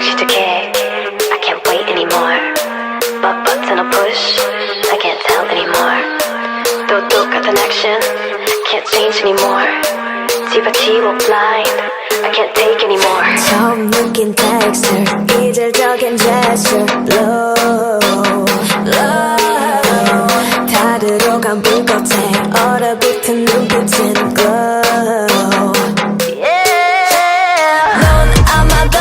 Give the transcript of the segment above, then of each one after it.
시작해. I can't wait anymore. But button or push, I can't tell anymore. 또 똑같은 action, can't change anymore. 집어치워 blind, I can't take anymore. 처음 느낀 texture, 이질적인 gesture, low, low. 다 들어간 불꽃에 얼어붙은 눈빛은 glow. Yeah. 넌 아마도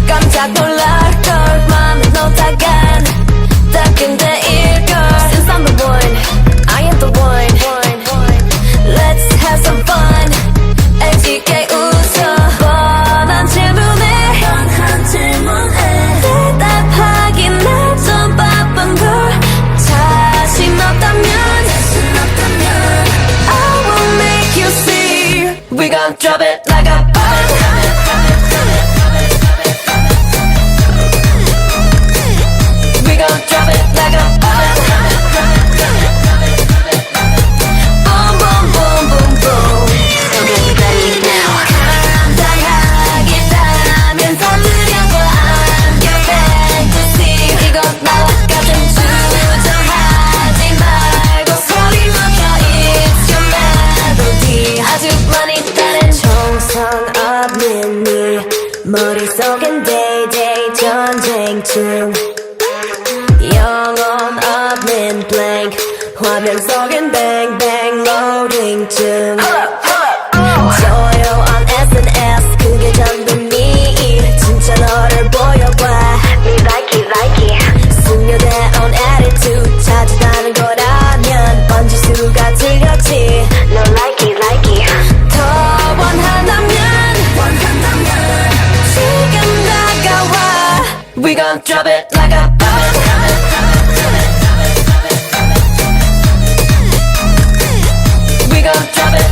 깜짝 놀랄걸. 맘에 놓다간 따끈대일걸. Since I'm the one, I am the one. Let's have some fun. 애지게 웃어. 뻔한 질문에 대답하긴 난 좀 바쁜 걸. 자신 없다면 I will make you see. We gon' drop it like a bomb. We gon' drop it like a bomb. Boom, boom, boom, boom, boom. So get ready now. 감당하겠다면 서두려고 I'm your fantasy. 이건 나와 같은 주저하지 말고 소리 높여. It's your melody. 아주 많이 다른 정성 없는 네 머릿속엔 day-day 전쟁 중. 영혼 없는 blank 화면 속엔 bang bang loading 중. 조용한 SNS 그게 전부 네 진짜 너를 보여봐. Me like it. 숙녀다운 attitude 찾아다는 거라면 번질 수가 틀렸지. No like it. 더 원한다면 지금 다가와. We gon' drop it like a bomb. We gon' drop it